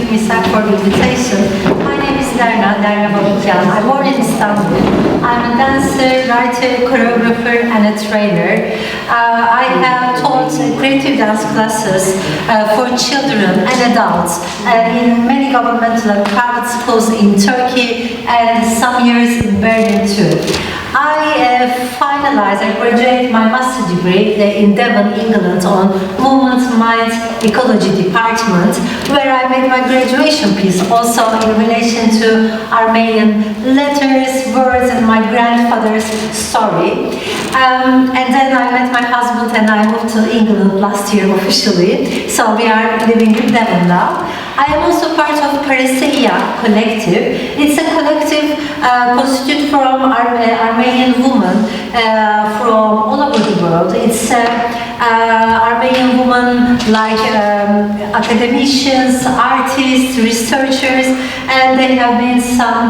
you, Misak, for the invitation. My name is Lerna Babikyan. I'm born in Istanbul. I'm a dancer, writer, choreographer, and a trainer. I have taught creative dance classes for children and adults in many governmental and private schools in Turkey and some years in Berlin too. I graduated my master's degree in Devon, England on Movement, Mind, Ecology department, where I made my graduation piece also in relation to Armenian letters, words, and my grandfather's story. And then I met my husband and I moved to England last year officially, so we are living in Devon now. I am also part of CAIA collective. It's a collective constituted from Armenian women from all over the world. It's Armenian women like academicians, artists, researchers, and they have made some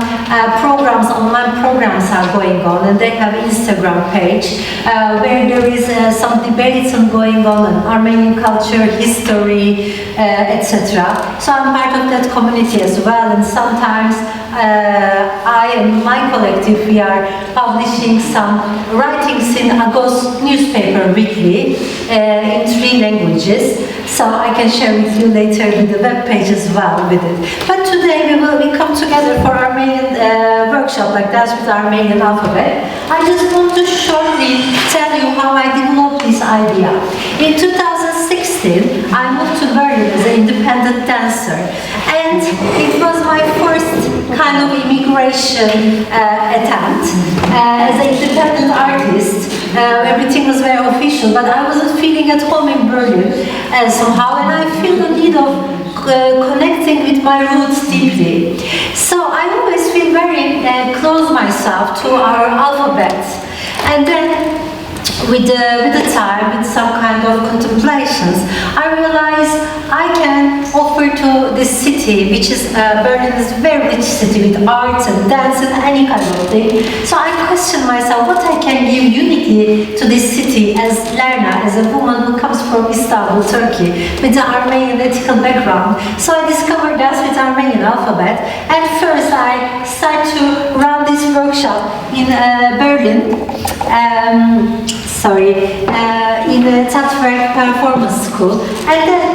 programs, online programs are going on, and they have an Instagram page where there is some debates going on Armenian culture, history, etc. So I'm part of that community as well, and sometimes I and my collective, we are publishing some writings in Agos newspaper weekly in 3 languages, so I can share with you later with the web page as well with it. But today we come together for Armenian workshop like that with Armenian Alphabet. I just want to shortly tell you how I developed this idea. In 2016, I moved to Berlin as an independent dancer, and it was my first kind of immigration attempt. As an independent artist, everything was very official, but I wasn't feeling at home in Berlin somehow, and I feel the need of connecting with my roots deeply. So I always feel very close myself to our alphabet, and then with the time, with some kind of contemplations, I realized I can offer to this city, which is Berlin is a very rich city with arts and dance and any kind of thing. So I questioned myself what I can give uniquely to this city as Lerna, as a woman who comes from Istanbul, Turkey, with an Armenian ethical background. So I discovered dance with Armenian Alphabet, and first I started to run this workshop in Berlin. In the Tatverk Performance School, and then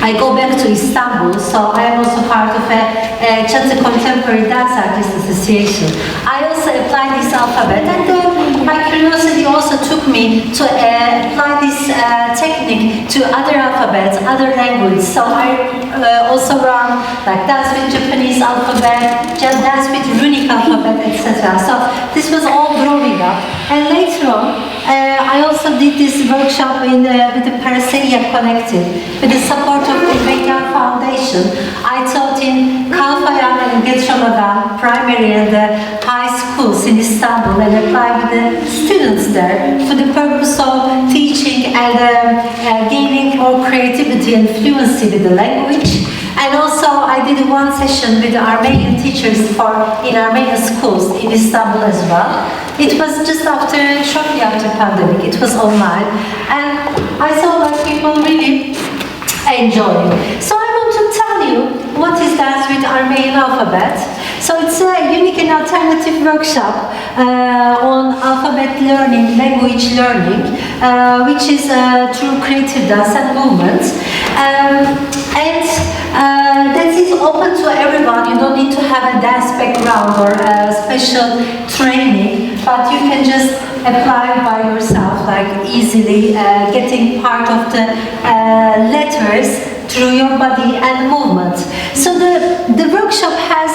I go back to Istanbul, so I am also part of a Çatı Contemporary Dance Artists Association. I also applied this alphabet, and then my curiosity also took me to apply this technique to other alphabets, other languages. So I also run like dance with Japanese alphabet, just dance with runic alphabet, etc. So this was all growing up, and later on, I also did this workshop with the CAIA collective, with the support of the Armenian Foundation. I taught in Kalfayan and Getramagan primary and high schools in Istanbul, and applied with the students there for the purpose of teaching and gaining more creativity and fluency with the language. And also I did one session with the Armenian teachers in Armenian schools in Istanbul as well. It was just shortly after pandemic. It was online, and I saw that people really enjoying. So I want to tell you what is dance with Armenian Alphabet. So it's a unique and alternative workshop on alphabet learning, language learning, which is through creative dance and movement. That is open to everyone. You don't need to have a dance background or a special training, but you can just apply by yourself, like easily getting part of the letters through your body and movement. So the workshop has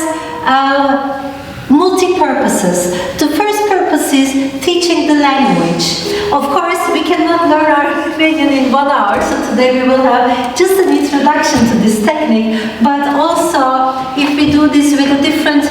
multi-purposes. The first purpose is teaching the language. Of course, we cannot learn Armenian in 1 hour, so today we will have just an introduction to this technique, but also if we do this with different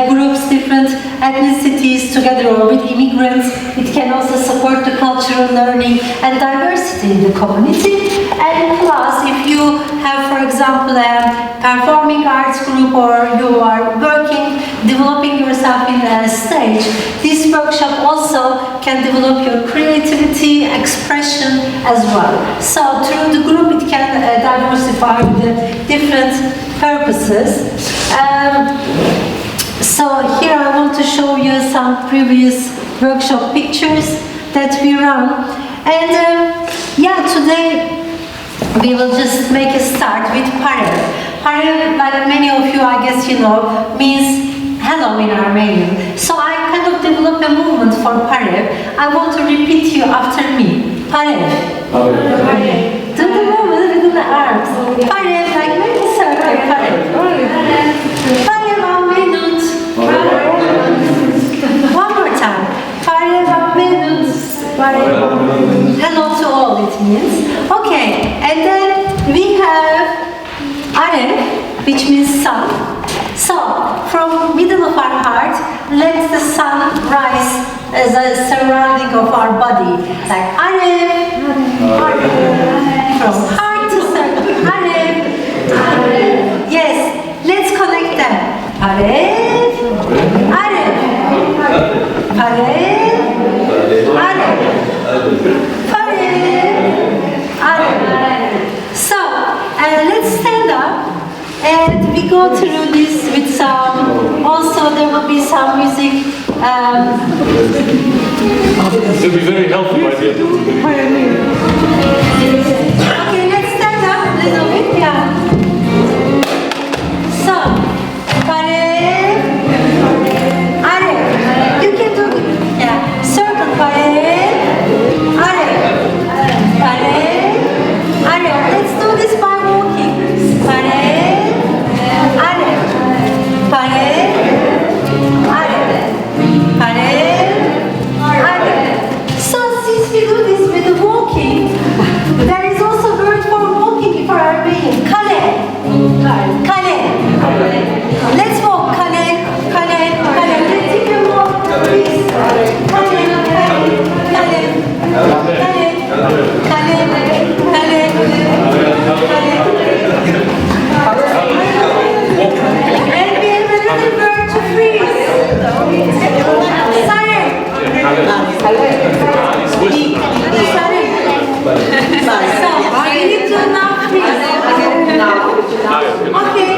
groups, different ethnicities together, or with immigrants, it can also support the cultural learning and diversity in the community. And plus, if you have, for example, a performing arts group, or you are working, developing yourself in a stage, this workshop also can develop your creativity, expression as well. So through the group, it can diversify the different purposes. So here I want to show you some previous workshop pictures that we run. And yeah, today we will just make a start with Parev. Parev, like many of you, I guess you know, means hello in Armenian. So I kind of developed a movement for Parev. I want to repeat you after me. Parev. Do the movement with the arms. Parev, like make a circle. Parev. Parev Ahmenut. One more time. Parev Ahmenut. Hello to all, it means. Okay, and then we have Arev, which means sun. So, from middle of our heart, let the sun rise as a surrounding of our body. Like Arev, from heart to circle. Arev, Arev. Yes, let's connect them. Arev, Arev, Arev, So, let's stand up and we go through this with some, also there will be some music. It will be very helpful, my dear. Okay, let's stand up a little bit, yeah. So, Parev, Arev. You can do it, yeah. Circle, Parev, Arev, Parev, Arev. Let's do this by walking. Parev, Arev, Parev, Arev, Parev, Arev. So since we do this with the walking, there is also a word for walking for Armenian. Kale. Kale. Let's walk. Kale, kale, kale. Let's take a walk, please. Kale, kale, kale, kale, and we have another word to freeze. So, we need to now freeze. Okay,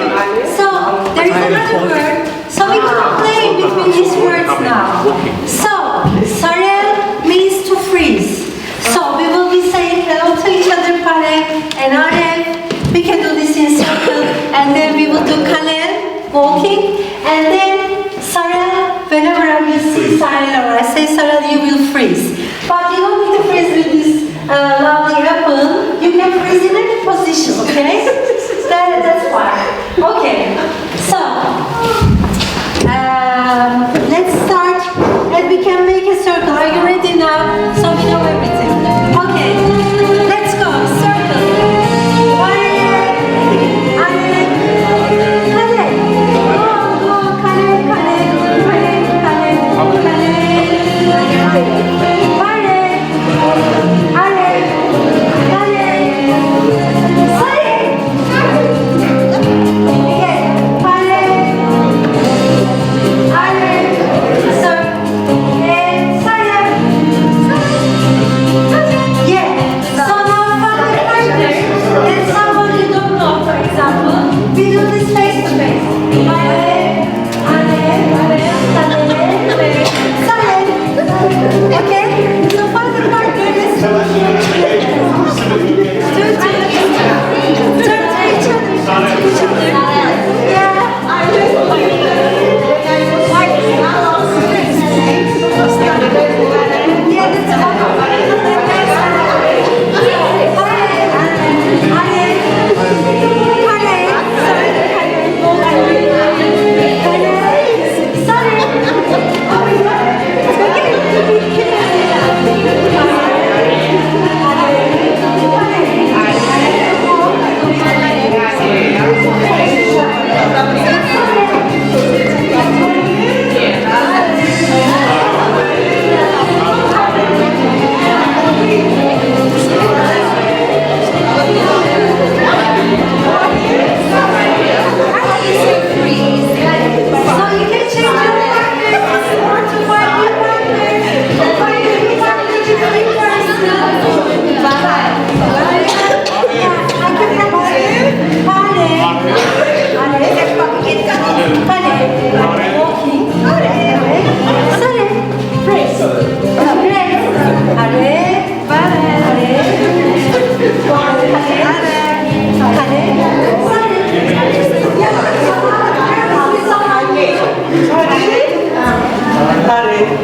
so there is another word. So we can play between these words now. So, sarel means to freeze. So we will be saying hello to each other, Parev and Arev. We can do this in circle, and then we will do kalel, walking, and then sarel. Whenever I will see sarel or I say sarel, you will freeze. But you don't need to freeze with this lovely apple. You can freeze in any position, okay? That's fine. Okay, so let's start, and we can make a circle. Are you ready now? So we know everything. Okay, let's go. Circle. Kale, kale, kale, kale, kale, kale, kale.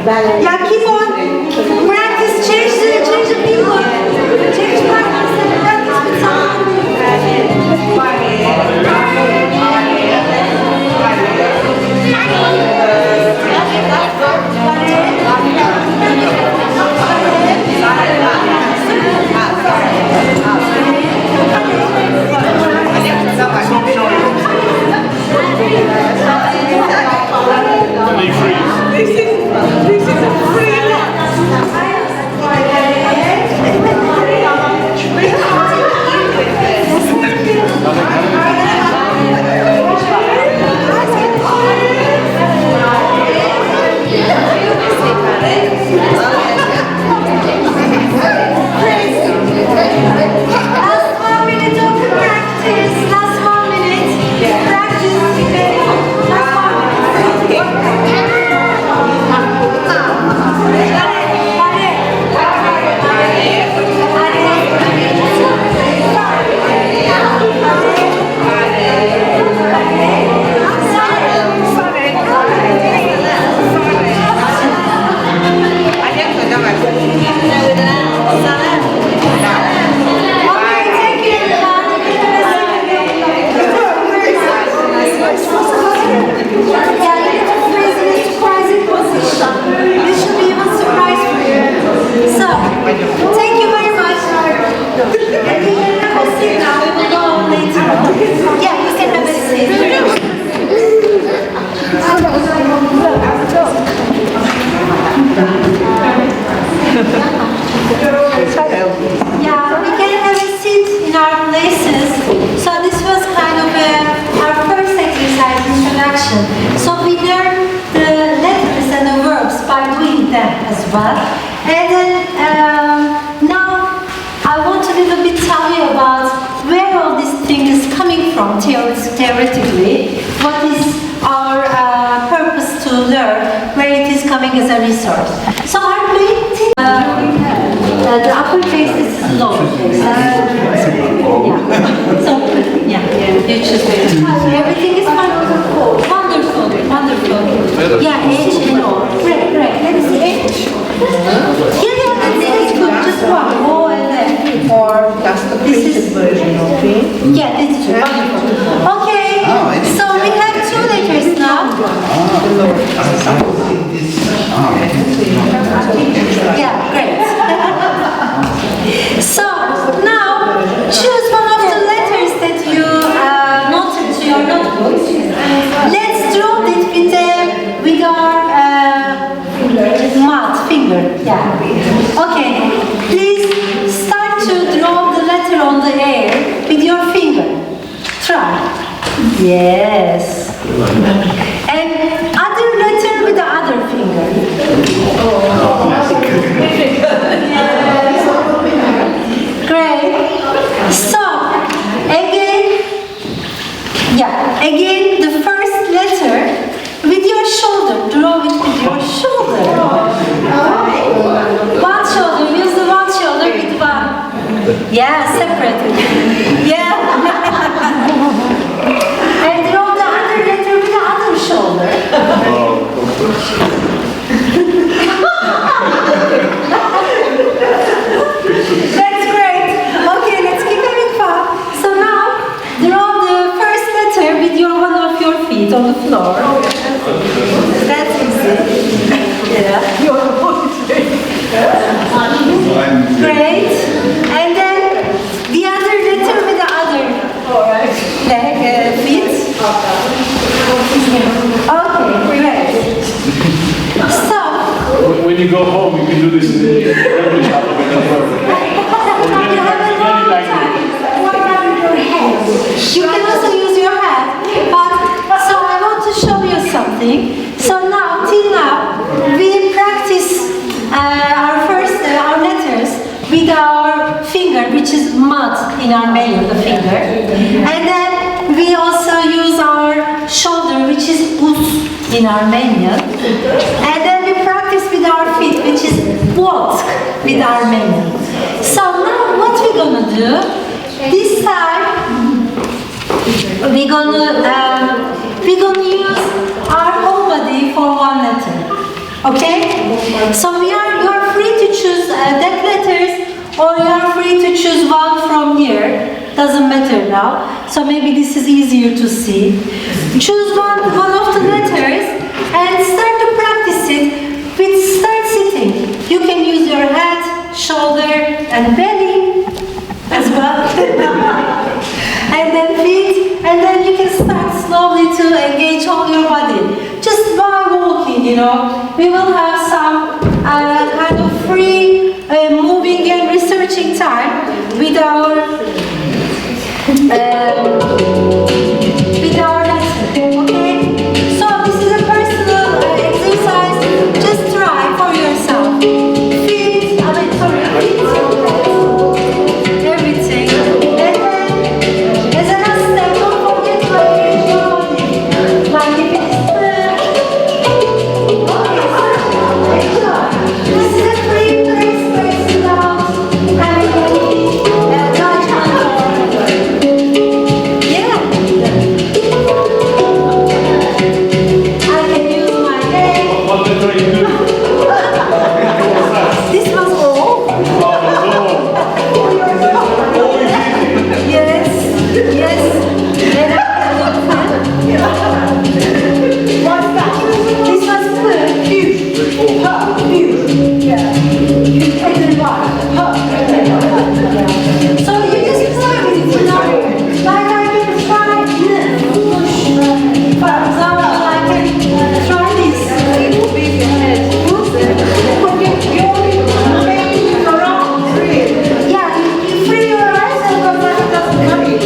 Yeah, keep on. Practice, change the people. Change practice and practice with someone. And then now I want to little bit tell you about where all this thing is coming from theoretically, what is our purpose to learn, where it is coming as a resource. So I'm going to the uppercase is low. So you choose everything is wonderful. Yeah, H and O. Great. Let me see H. Yeah, that's good. Just one. O and then. Or that's the printed version of it. Yeah, this is wonderful. Okay, so we have two letters now. Yeah, great. So now choose one of the letters that you noted to your notebook. Let's draw it with our mouth finger. Yeah. Okay. Please start to draw the letter on the air with your finger. Try. Yes. And other letter with the other finger. Great. So again the first letter with your shoulder. Draw it with your shoulder. One shoulder. Use the one shoulder with one. Yeah, separate. Yeah. And draw the other letter with the other shoulder. That's great. Okay, let's keep having fun. So now, draw the first letter with one of your feet on the floor. That's easy. Yeah. Great. And then the other letter with the other leg, feet. Okay, great. So, when you go home, you can do this in the English alphabet as well. You can also use your hand, but so I want to show you something. So now, till now, we practice our letters with our finger, which is mud in Armenian, the finger. And then we also use our shoulder, which is us in Armenian. And then we practice with our feet, which is votsk with Armenian. So now what we're gonna do, this time we're gonna use our whole body for one letter. Okay? So you're free to choose that letters, or you're free to choose one from here. Doesn't matter now. So maybe this is easier to see. Choose one of the letters and start to practice it. Start sitting. You can use your head, shoulder, and belly as well. And then feet, and then you can start slowly to engage all your body. Just by walking, you know. We will have some kind of free moving and researching time with our lesson, okay? So this is a personal exercise. Just try for yourself. Feet, everything. And then, as a last step, don't forget to engage your body. Like if it is this is a free place without having any judgment. Yeah. I can use my leg. What letter are you doing? This was all. Yes, yes. Then I can what's that? This was yeah. So you just play with it, you know. Like I can try for example, I can try this. Yeah, you free your eyes and your body doesn't come in.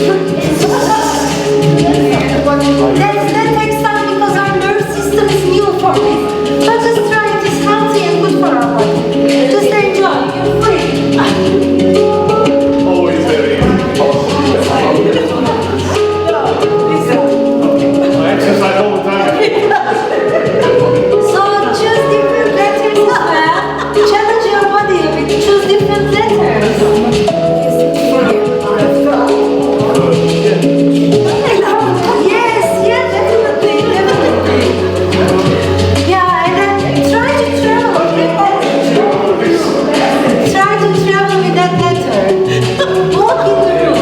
That takes time because our nerve system is new for me. But just try it. It's healthy and good for our body. Just enjoy. You're free. Always very easy. I exercise all the time. So choose different letters as well. Challenge your body a bit. Choose different letters. Yes, yeah, definitely. Yeah, and then try to travel with that. Try to travel with that letter. Walk in the room.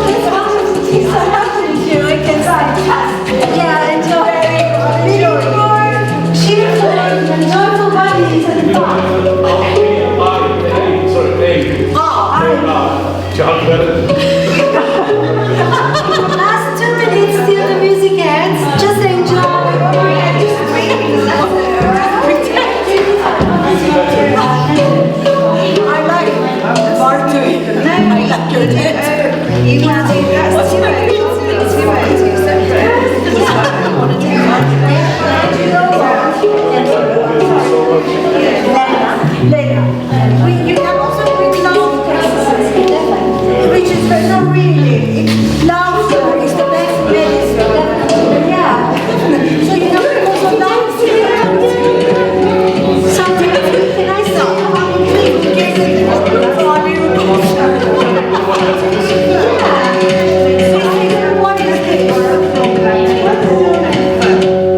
That's one of the things that happens here. I can say. Yeah, enjoy. Being more cheerful and joyful bodies and fun. Last 2 minutes till the music ends. Just enjoy. I like part two. I like your you want to take that? You can also bring love which is not really. Laughter is the best medicine. Yeah. So you can also dance. Something can I say? What is this?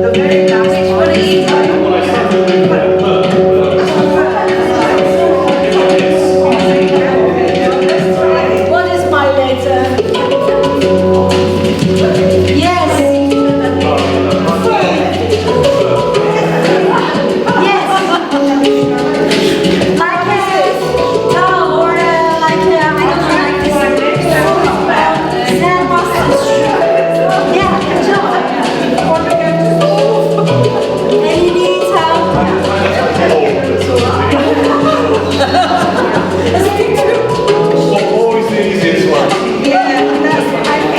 The very last one is what is my letter? Yes. Yes. Like no, or like I don't know, like this. Zen Boston. Yeah, enjoy. And you need help. Always the easiest one.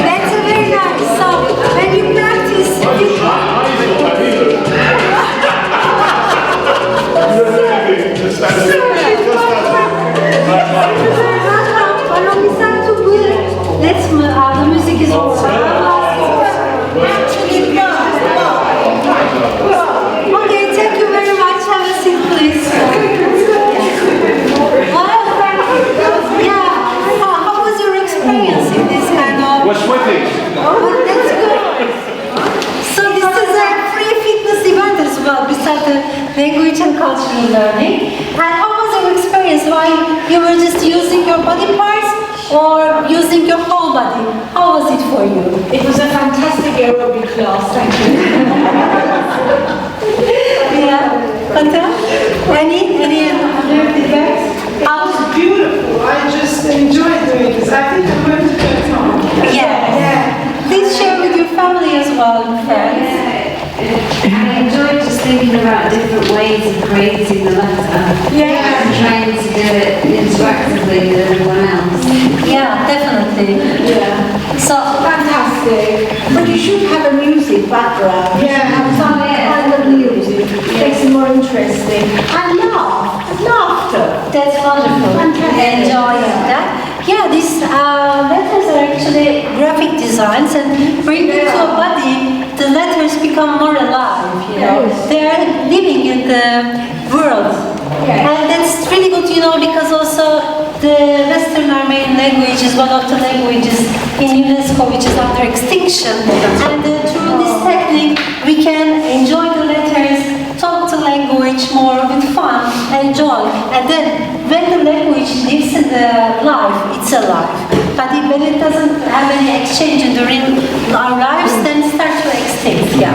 That's a very nice. So when you practice, the music is over. Okay, thank you very much. Have a seat, please. Yeah. How was your experience in this kind of? We're sweating. Oh, that's good. So this is a free fitness event as well. Besides the language and cultural learning. And how was your experience? While you were just using your body parts or using your whole body? How was it for you? It was a fantastic aerobic class, thank you. Yeah. Fanta? Any other feedbacks? It was beautiful. I just enjoyed doing this. I think I'm going to do it on. Yeah. Please share with your family as well, friends. I enjoyed just thinking about different ways of creating the letter. Yeah. And trying to do it interactively with everyone else. Yeah, definitely. Yeah. So, Fantastic. But you should have a music background. Yeah. Have some kind of music. Makes it more interesting. And laughter. that's wonderful. Fantastic. Enjoy that. Yeah, these letters are actually graphic designs, and bringing to a body, the letters become more alive, you know. Yes. They are living in the world. Yes. And that's really good, you know, because also the Western Armenian language is one of the languages in UNESCO which is under extinction. And through this technique, we can enjoy the letters, talk the language more with fun and joy. And then when the language lives in the life, it's alive. But when it doesn't have any exchange during our lives, then it starts to extinct. Yeah.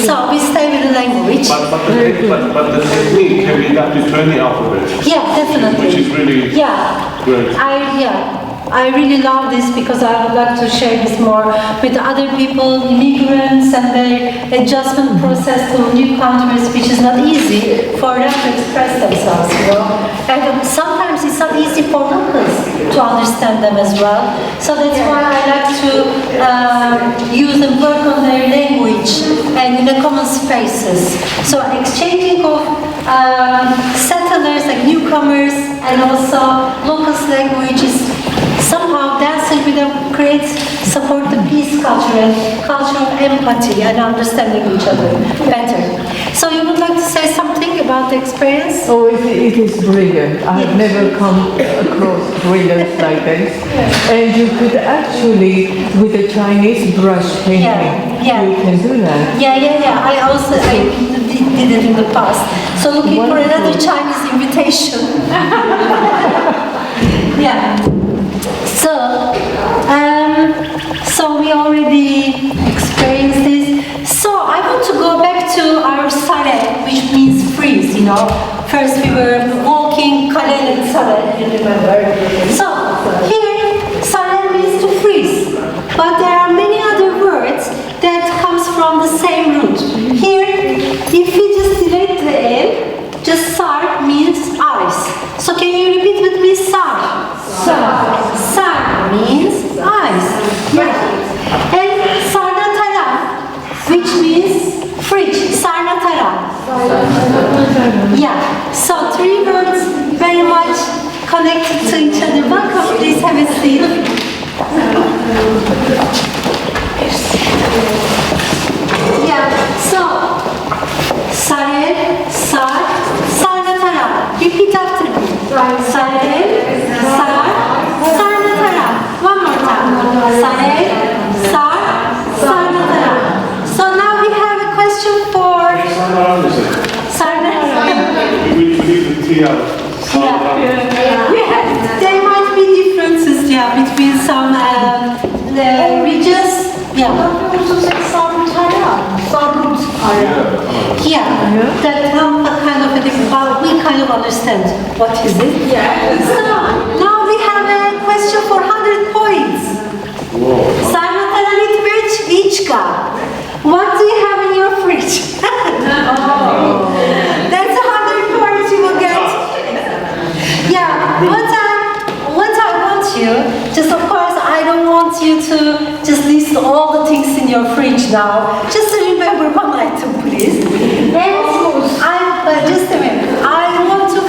So we stay with the language. But the technique can be adapted to any alphabet, Yeah, definitely. which is really Yeah. great. I really love this because I would like to share this more with other people, immigrants and their adjustment process to new countries, which is not easy for them to express themselves, you know. And sometimes it's not easy for locals to understand them as well. So that's why I like to use and work on their language and in the common spaces. So exchanging of settlers and newcomers and also locals' language is somehow dancing with them creates support the peace culture and culture of empathy and understanding each other better. So you would like to say something about the experience? Oh, it is brilliant. I have never come across brilliance like this. And you could actually, with a Chinese brush painting, Yeah. you can do that. Yeah. I did it in the past. So looking for another Chinese invitation. Yeah. So we already experienced this. So I want to go back to our sare, which means freeze, you know. First we were walking, kale and sare, you remember. So here, sare means to freeze. But there are many other words that comes from the same root. Here, if we just delete the L, just sar means ice. So can you repeat with me, sar? Sar. Sar means ice. Yeah. And sarnatara, which means fridge. Sarnatara. Yeah. So three words very much connected to each other. Welcome, please have a seat. Yeah. So sare, sar, sarnatara. Repeat after me. Sare, sar, sarnatara. One more time. Sare, sar, sarnatara. So now we have a question for sarnatara. We leave the T out. Yeah. There might be differences, yeah, between some regions. Yeah. Also say sarutara. Yeah. That kind of a thing, but we kind of understand what is it. Yeah. So now we have a question for 100 points. Sarnatara Litvich. What do you have in your fridge? That's 100 points you will get. Yeah, what I want you, just of course I don't want you to just list all the things in your fridge now. Just remember one item, please. And just a minute. I want to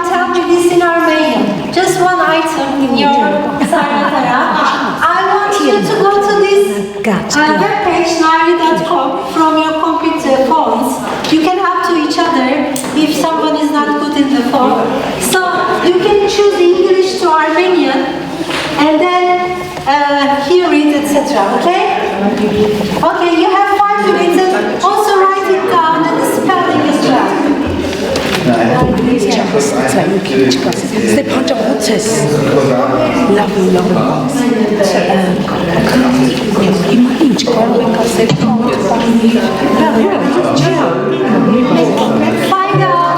tell me this in Armenian. Just one item in your sarnatara. I want you to go to this webpage, nari.com, from your computer phones. You can help to each other if someone is not good in the phone. So you can choose English to Armenian and then hear it, etc. Okay? Okay, you have 5 minutes and also write it down and the spelling as well. They punch out waters. Lovely. Find out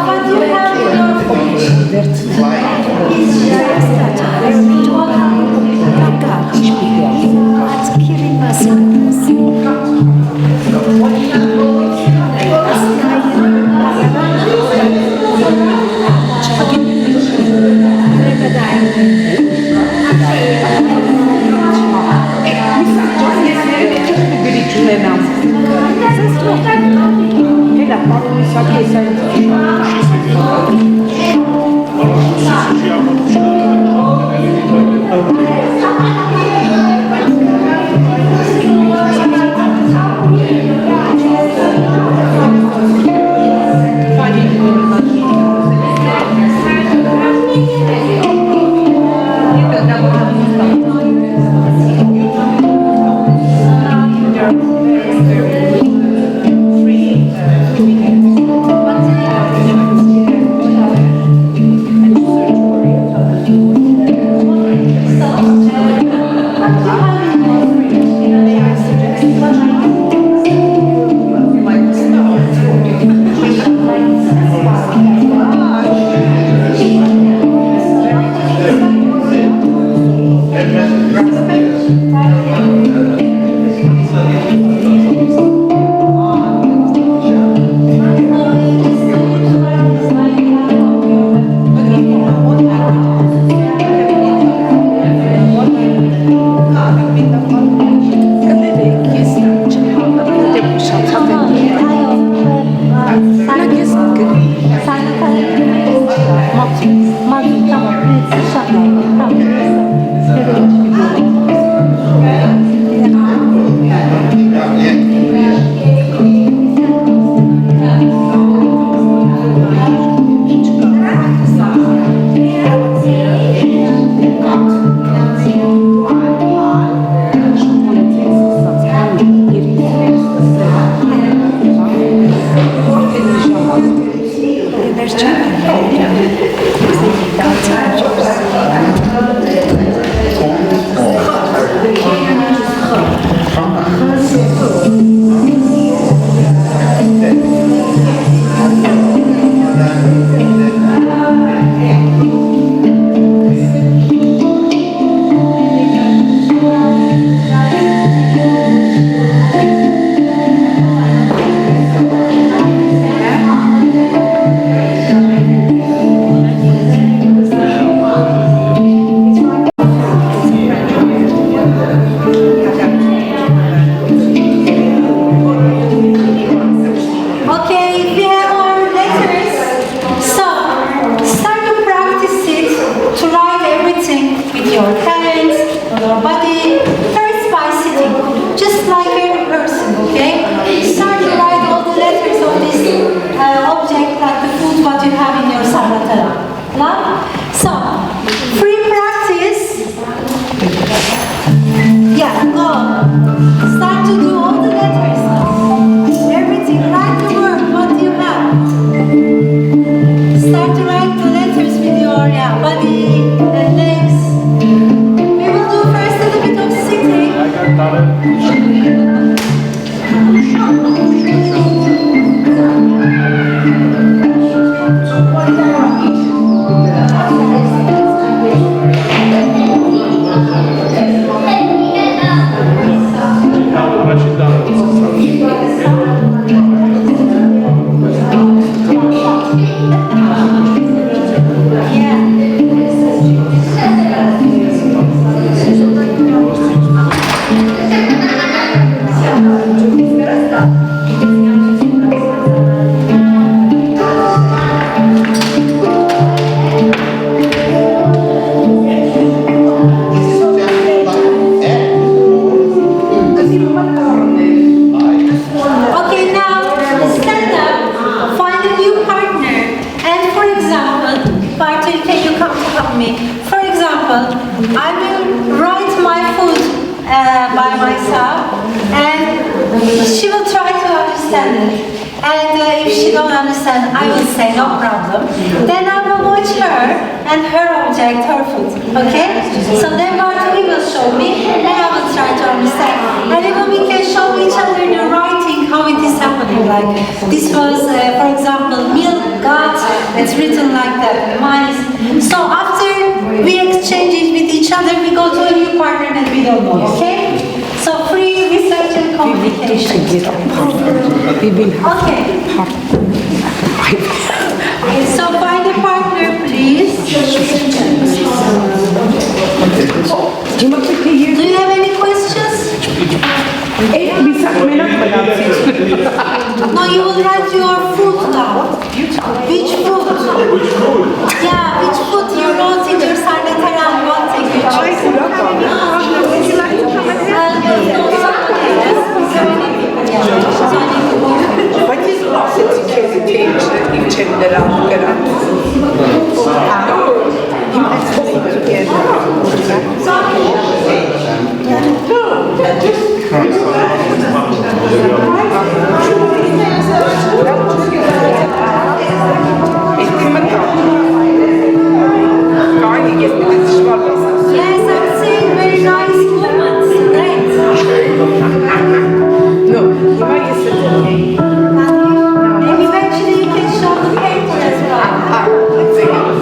what you have in your by myself, and she will try to understand it. And if she don't understand, I will say no problem. Then I will watch her and her object, her foot. Okay? So then what he will show me, and I will try to understand. And even we can show each other the writing, how it is happening. Like this was, for example, milk, got, it's written like that. Mine is. So after we exchange it with each other, we go to a new partner that we don't know. Okay? So free research and communication. Okay. So find a partner, please. Do you have any questions? No, you will write your fruit down. Which fruit? Yeah, which fruit you wrote in your Sarnataran one thing you chose. Would you like to come and help? What is loss security in general? Yes, I'm seeing very nice movements. Great. And eventually you can show the paper as well. How it is going on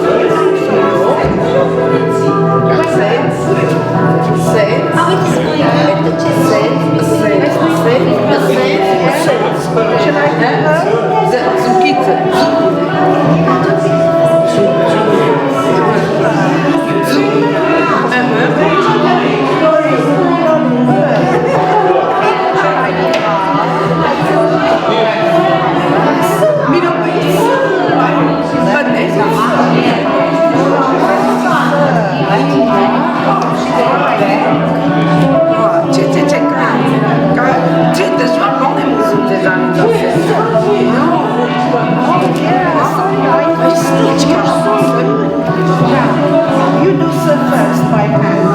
the You do so first by hand.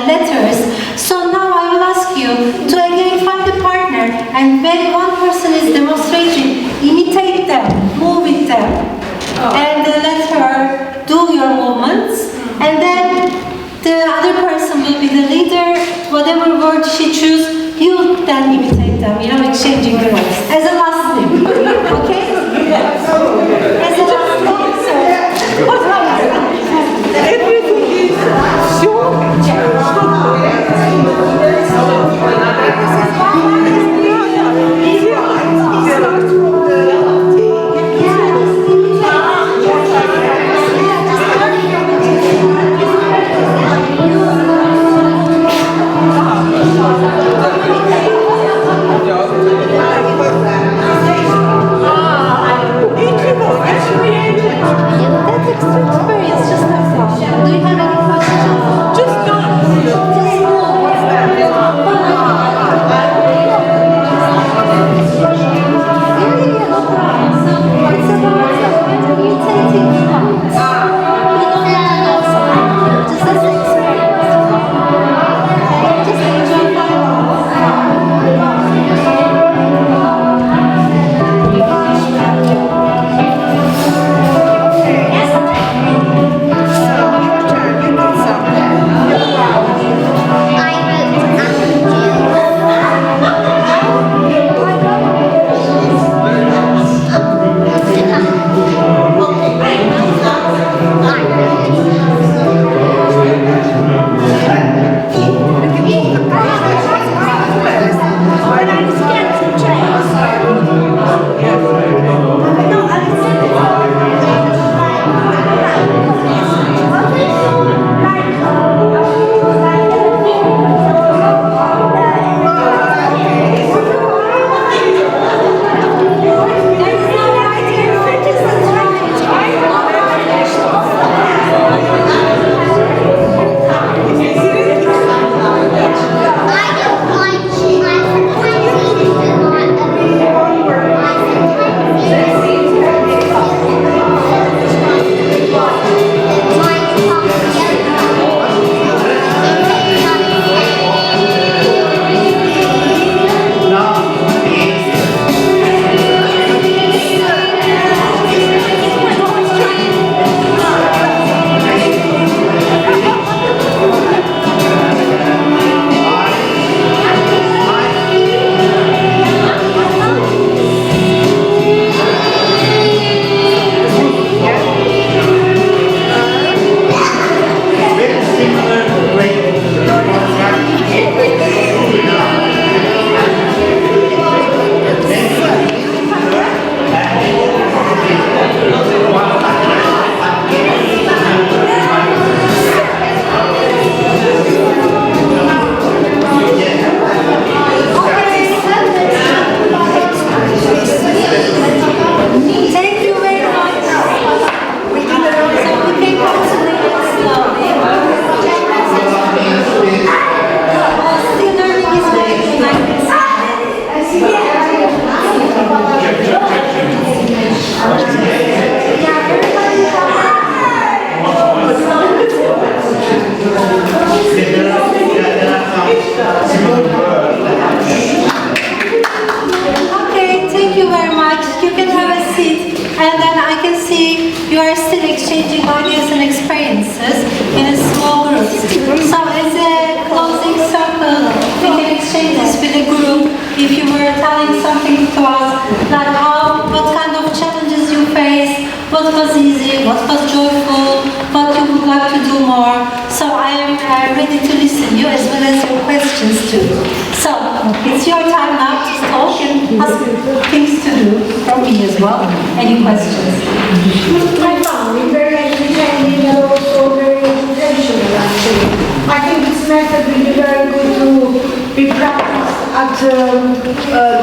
letters. So now I will ask you to again find a partner, and when one person is demonstrating, imitate them, move with them, and let her do your movements, and then the other person will be the leader. Whatever word she chooses, you then imitate them, exchanging the words. As a last thing, okay? As a last thing, what Everything is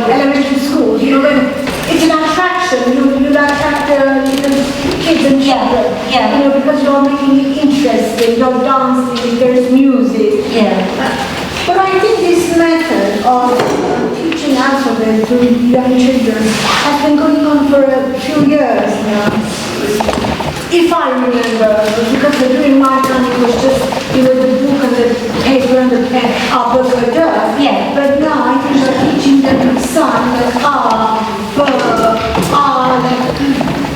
elementary schools, when it's an attraction, you attract kids and children, because you're making it interesting, you're dancing, there's music. But I think this method of teaching alphabet to young children has been going on for a few years now. If I remember, because during my time it was just, the book and the paper abacada. Yeah. But now I think you're teaching them to sound like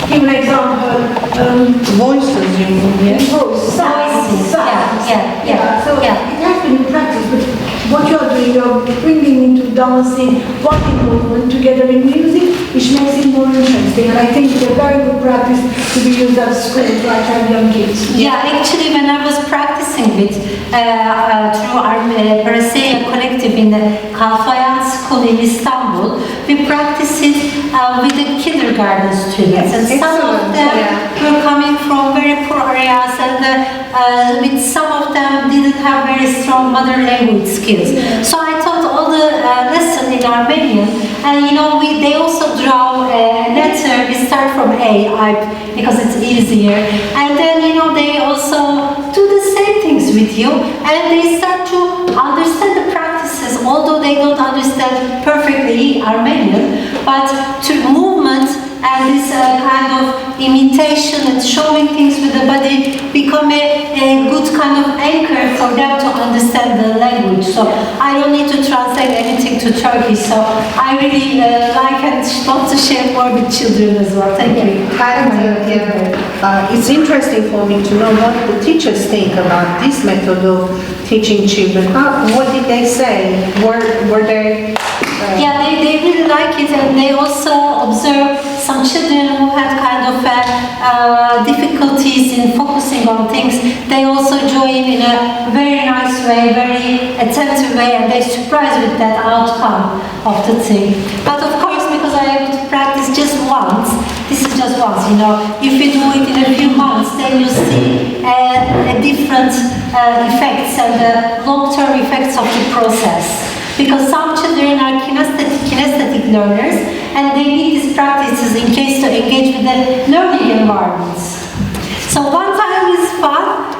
give an example, Voices, you mean, yes? voices, sounds. Yeah. So Yeah. it has been in practice, but what you're doing, you're bringing into dancing, body movement together in music, which makes it more interesting. And I think it's a very good practice to be used at school to attract young kids. Yeah, actually, when I was practicing it through our CAIA collective in the CAIA school in Istanbul, we practiced it with the kindergarten students, and some of them were coming from very poor areas, and with some of them didn't have very strong mother language skills. So I taught all the lesson in Armenian, and they also draw a letter. We start from A, because it's easier, and then they also do the same things with you, and they start to understand the practices, although they don't understand perfectly Armenian, but to movement and this kind of imitation and showing things with the body become a good kind of anchor for them to understand the language. So I don't need to translate anything to Turkish, so I really like and want to share more with children as well. Thank you. It's interesting for me to know what the teachers think about this method of teaching children. What did they say? Were they... Yeah, they really like it, and they also observe some children who had kind of difficulties in focusing on things. They also join in a very nice way, very attentive way, and they're surprised with that outcome of the thing. But of course, because I am able to practice just once, this is just once, if you do it in a few months, then you see a different effects and the long-term effects of the process. Because some children are kinesthetic learners, and they need these practices in case to engage with the learning environments. So 1 time is fun,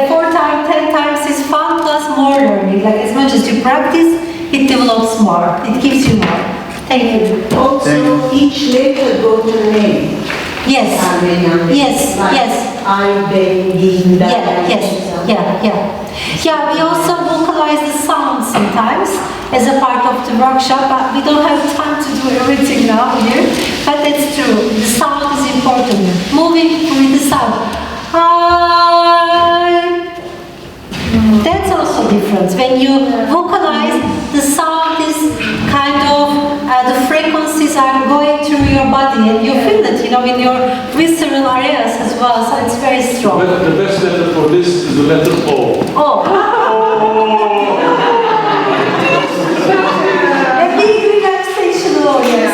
4 times, 10 times is fun, plus more learning. Like as much as you practice, it develops more, it gives you more. Thank you. Also, each letter go to a name. Yes. Yes. Yeah, we also vocalize the sound sometimes as a part of the workshop, but we don't have time to do everything now here. But that's true. The sound is important. Moving with the sound. That's also different. When you vocalize, the sound is kind of, the frequencies are going through your body, and you feel it, in your visceral areas as well, so it's very strong. But the best letter for this is the letter O. Oh. A big relaxation, yes.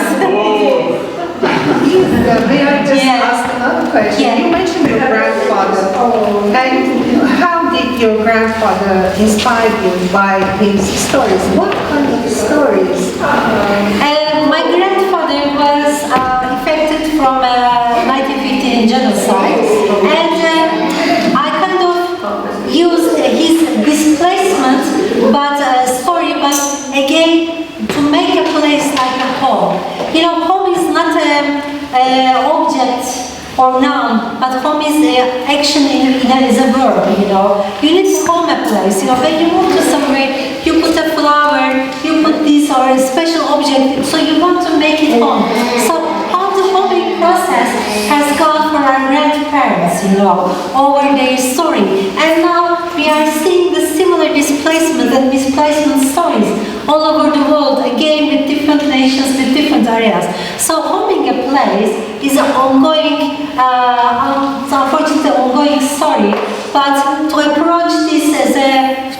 May I just ask another question? Yeah. You mentioned your grandfather. And how did your grandfather inspire you by his stories? What kind of stories? My grandfather was affected from 1915 genocide, and I kind of used his displacement story, but again to make a place like a home. Home is not an object or noun, but home is action is a verb, You need to home a place, when you move to somewhere, you put a flower, you put this or a special object, so you want to make it home. So how the homing process has gone for our grandparents, over their story. And now we are seeing the similar displacement and misplacement stories all over the world, again with different nations, with different areas. So homing a place is an ongoing, unfortunately ongoing story, but to approach this as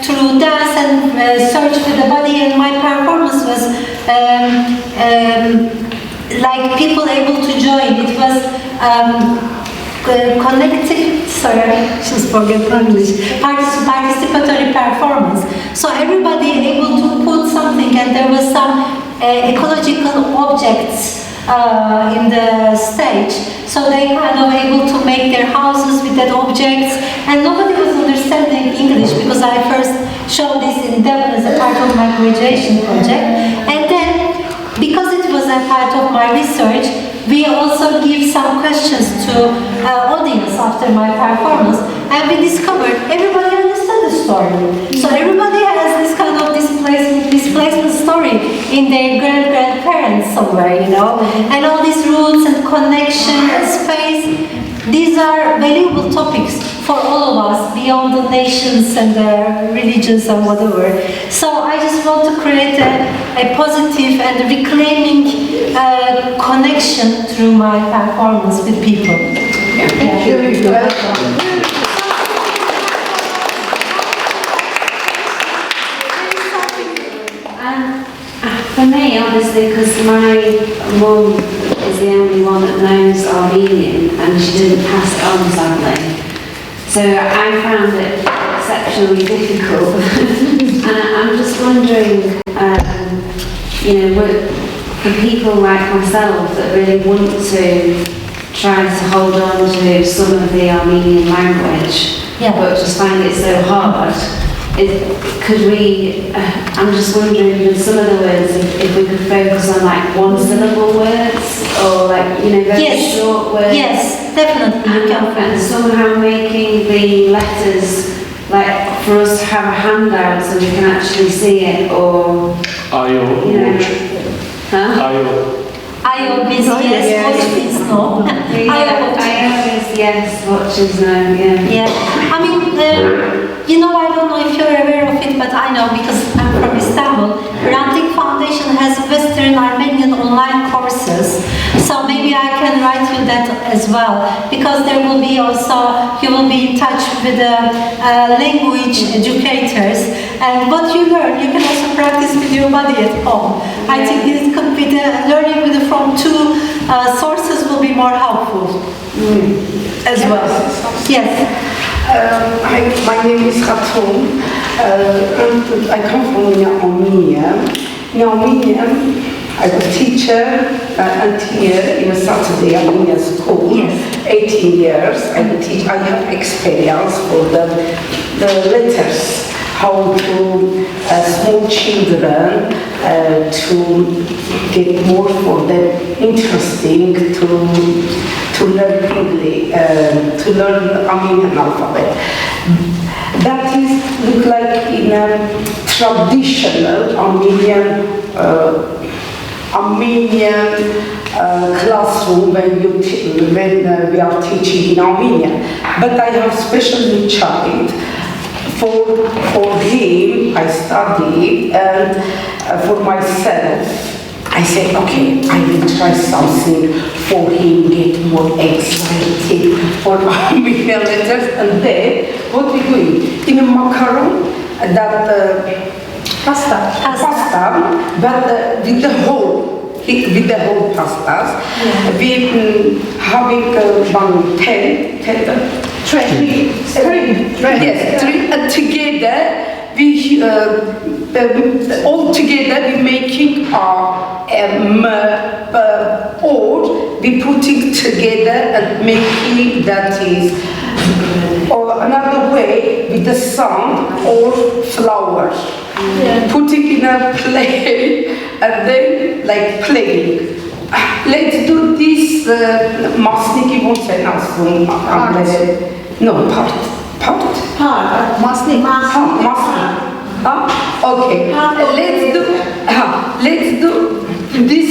through dance and search for the body, and my performance was like people able to join. It was connected, sorry, I just forget English, participatory performance. So everybody able to put something, and there was some ecological objects in the stage. So they kind of able to make their houses with that objects, and nobody was understanding English because I first showed this in Devon as a part of my graduation project. And then, because it was a part of my research, we also give some questions to audience after my performance, and we discovered everybody understands the story. So everybody has this kind in their grandparents somewhere, you know. And all these roots and connection and space, these are valuable topics for all of us, beyond the nations and the religions and whatever. So I just want to create a positive and reclaiming connection through my performance with people. Thank you. For me, obviously, because my mum is the only one that knows Armenian and she didn't pass it on, sadly. So I found it exceptionally difficult. And I'm just wondering, you know, for people like myself that really want to try to hold on to some of the Armenian language, but just find it so hard. Could we, I'm just wondering with some of the words, if we could focus on like one syllable words or like, you know, very short words. Yes, definitely. You can And somehow making the letters, like for us to have a handout so we can actually see it, or, Ayo, you know, watch. Ayo. Ayo means yes, watch means no. Ayo is yes, watch is no, yeah. I mean, you know, I don't know if you're aware of it, but I know because I'm from Istanbul. Ranting Foundation has Western Armenian online courses, so maybe I can write you that as well, because there will be also, you will be in touch with the language educators, and what you learn, you can also practice with your body at home. I think this could be the learning from two sources will be more helpful as well. Yes. My name is Khatun. I come from Armenia. In Armenia, I was a teacher until in a Saturday Armenian school. Yes. 18 years. I teach. I have experience for the letters, how to small children to get more for them interesting to learn English, to learn Armenian alphabet. That is look like in a traditional Armenian classroom when we are teaching in Armenia. But I have special child. For him, I study, and for myself, I said, okay, I will try something for him, get more excited for Armenian letters, and then what we doing? In a macaron, that pasta, but with the whole pastas, we having one three, and together we all together we making or we putting together and making that is, or another way with the sound or flowers, putting in a play and then like playing. Let's do this masniki won't say no part. Masnik. Okay. Let's do this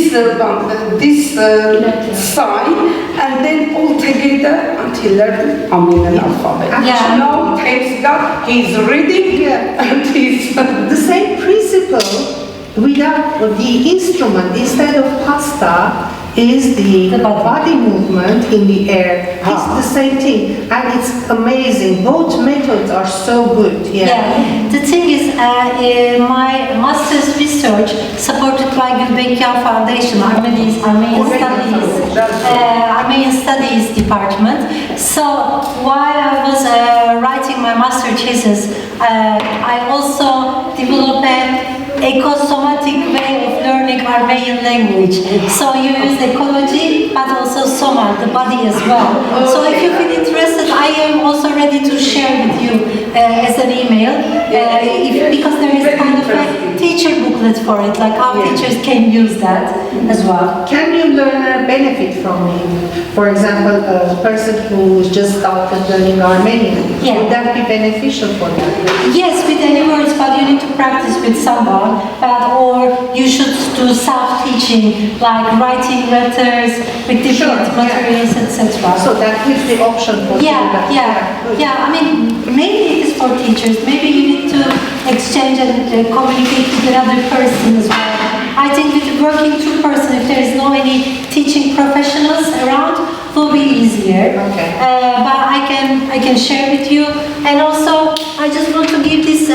sign and then all together until learn Armenian alphabet. Now, thanks God, he's reading and he's The same principle without the instrument, instead of pasta, is the body movement in the air. It's the same thing, and it's amazing. Both methods are so good. The thing is, my master's research supported by Gulbenkian Foundation, Armenian Studies Department. So while I was writing my master thesis, I also developed an ecosomatic way of learning Armenian language. So you use ecology, but also soma, the body as well. So if you feel interested, I am also ready to share with you as an email, because there is kind of a teacher booklet for it, like how teachers can use that as well. Can you learn benefit from it? For example, a person who just started learning Armenian, would that be beneficial for them? Yes, with any words, but you need to practice with someone, or you should do self-teaching, like writing letters with different materials, etc. So that gives the option for Yeah, students. yeah, yeah. I mean, maybe it is for teachers. Maybe you need to exchange and communicate with another person as well. I think with working two-person, if there is no any teaching professionals around, it will be easier. Okay. But I can share with you. And also, I just want to give this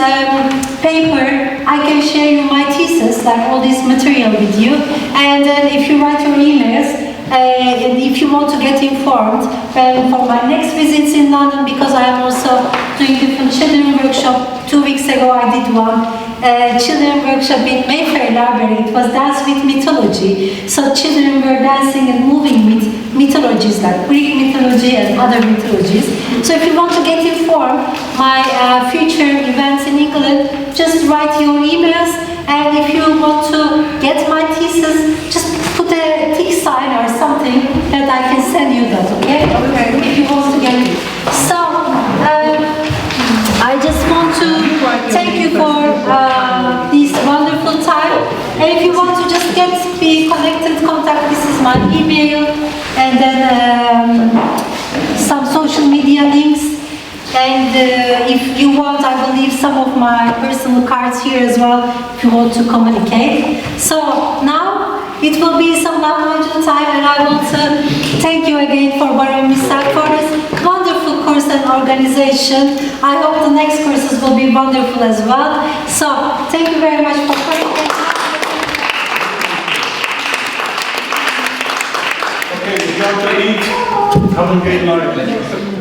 paper. I can share you my thesis, like all this material with you. And then if you write your emails, and if you want to get informed for my next visits in London, because I am also doing different children workshop. 2 weeks ago I did one children workshop in Mayfair Library. It was dance with mythology. So children were dancing and moving with mythologies like Greek mythology and other mythologies. So if you want to get informed my future events in England, just write your emails. And if you want to get my thesis, just put a tick sign or something that I can send you that, okay? Okay. If you want to get it. So, I just want to thank you for this wonderful time. And if you want to just be connected, contact, this is my email, and then some social media links. And if you want, I will leave some of my personal cards here as well, if you want to communicate. So now, it will be some lahmacun time, and I want to thank you again for Baron Misak for this wonderful course and organization. I hope the next courses will be wonderful as well. So, thank you very much for coming. Okay, if you want to eat, come and get lunch.